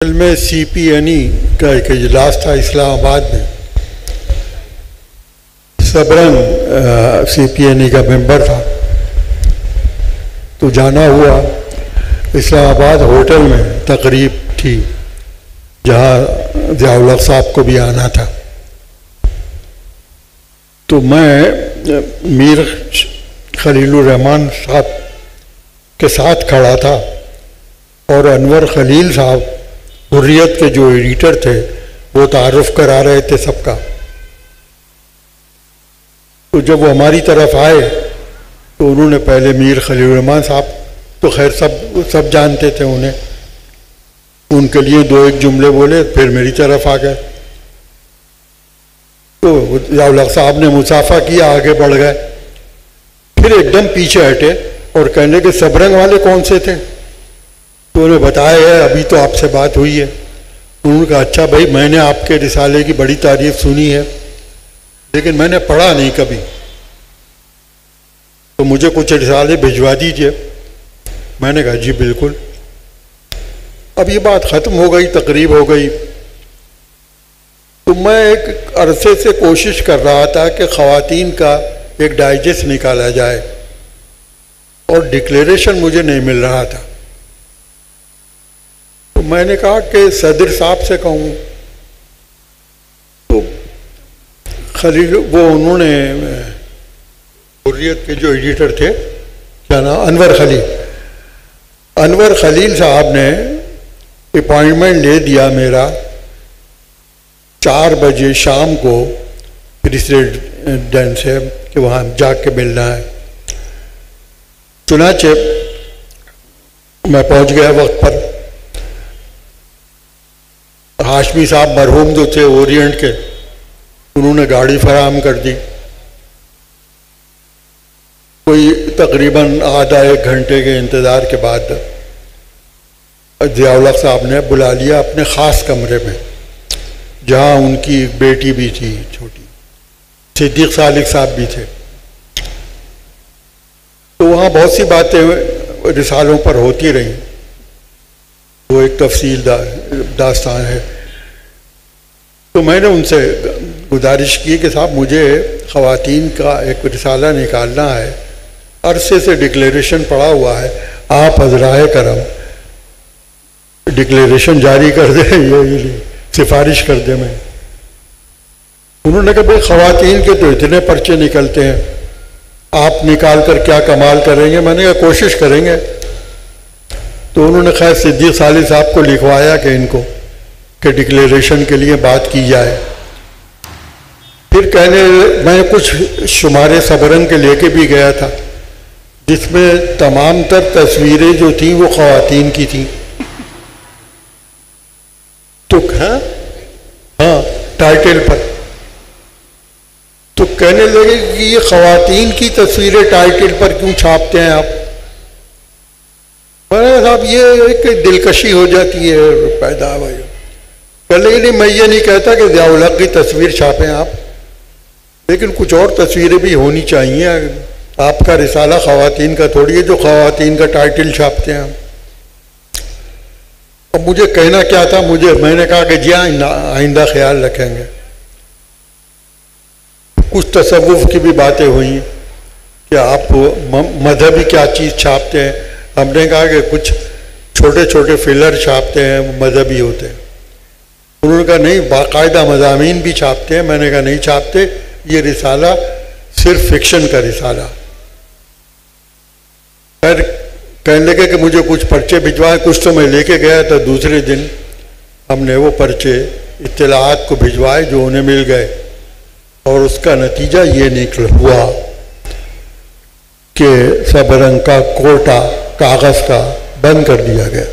में CPNE का एक इजलास था इस्लामाबाद में। सबरंग CPNE का मेंबर था, तो जाना हुआ। इस्लामाबाद होटल में तकरीब थी जहाँ ज़िया-उल हक साहब को भी आना था। तो मैं मीर खलीलुर रहमान साहब के साथ खड़ा था और अनवर खलील साहब हुर्रियत के जो एडिटर थे वो तारुफ करा रहे थे सबका। तो जब वो हमारी तरफ आए तो उन्होंने पहले मीर खलीलुर रहमान साहब तो खैर सब जानते थे उन्हें, उनके लिए दो एक जुमले बोले, फिर मेरी तरफ आ गए। तो ज़िया-उल हक साहब ने मुसाफा किया, आगे बढ़ गए, फिर एकदम पीछे हटे और कहने के सबरंग वाले कौन से थे? तो उन्हें बताया है अभी तो आपसे बात हुई है। उन्होंने कहा अच्छा भाई, मैंने आपके रिसाले की बड़ी तारीफ सुनी है लेकिन मैंने पढ़ा नहीं कभी, तो मुझे कुछ रिसाले भिजवा दीजिए। मैंने कहा जी बिल्कुल। अब ये बात ख़त्म हो गई, तकरीब हो गई। तो मैं एक अरसे से कोशिश कर रहा था कि ख़वातीन का एक डाइजेस्ट निकाला जाए और डिक्लेरेशन मुझे नहीं मिल रहा था। तो मैंने कहा कि सदर साहब से कहूँ, तो खलील वो उन्होंने हुर्रियत के जो एडिटर थे, क्या नाम, अनवर खलील साहब ने अपॉइंटमेंट ले दिया मेरा 4 बजे शाम को प्रेसिडेंट से कि वहाँ जाके मिलना है। चुनाचे मैं पहुँच गया वक्त पर। हाशमी साहब मरहूम जो थे ओरिएंट के, उन्होंने गाड़ी फराहम कर दी। कोई तकरीबन आधा एक घंटे के इंतज़ार के बाद ज़िया-उल हक साहब ने बुला लिया अपने ख़ास कमरे में, जहाँ उनकी एक बेटी भी थी छोटी, सिद्दीक सालिक साहब भी थे। तो वहाँ बहुत सी बातें रिसालों पर होती रहीं, वो एक तफसील दास्तान है। तो मैंने उनसे गुजारिश की कि साहब मुझे ख़वातीन का एक रिसाला निकालना है, अरसे से डिक्लेरेशन पड़ा हुआ है, आप हज़राए करम डिक्लेरेशन जारी कर दे, ये सिफारिश कर दे। मैं उन्होंने कहा भाई ख़वातीन के तो इतने पर्चे निकलते हैं, आप निकाल कर क्या कमाल करेंगे? मैंने कहा कोशिश करेंगे। तो उन्होंने खैर सिद्दीक सालिक साहब को लिखवाया कि इनको कि डिक्लेरेशन के लिए बात की जाए। फिर कहने मैं कुछ शुमारे सबरंग के लेके भी गया था, जिसमें तमाम तर तस्वीरें जो थीं वो ख़वातीन की थीं। तो हाँ टाइटल पर। तो कहने लगे कि ये ख़वातीन की तस्वीरें टाइटल पर क्यों छापते हैं आप? मैंने साहब ये एक दिलकशी हो जाती है पैदा भाई। कहने नहीं, मैं ये नहीं कहता कि ज़िया-उल हक की तस्वीर छापें आप, लेकिन कुछ और तस्वीरें भी होनी चाहिए। आपका रिसाला ख़वातीन का थोड़ी है जो ख़वातीन का टाइटल छापते हैं। अब मुझे कहना क्या था, मैंने कहा कि जी आइंदा ख्याल रखेंगे। कुछ तसव्वुफ की भी बातें हुई कि आप मजहबी क्या चीज़ छापते हैं। हमने कहा कि कुछ छोटे छोटे फिलर छापते हैं, मजहबी होते हैं। उन्होंने कहा नहीं, बाकायदा मज़ामीन भी छापते हैं। मैंने कहा नहीं छापते, ये रिसाला सिर्फ फिक्शन का रिसाला। फिर कहने लगे कि मुझे कुछ पर्चे भिजवाए। कुछ तो मैं लेके गया था, दूसरे दिन हमने वो पर्चे इत्तलाआत को भिजवाए जो उन्हें मिल गए, और उसका नतीजा ये निकल हुआ कि सबरंग का कोटा कागज़ का बंद कर दिया गया।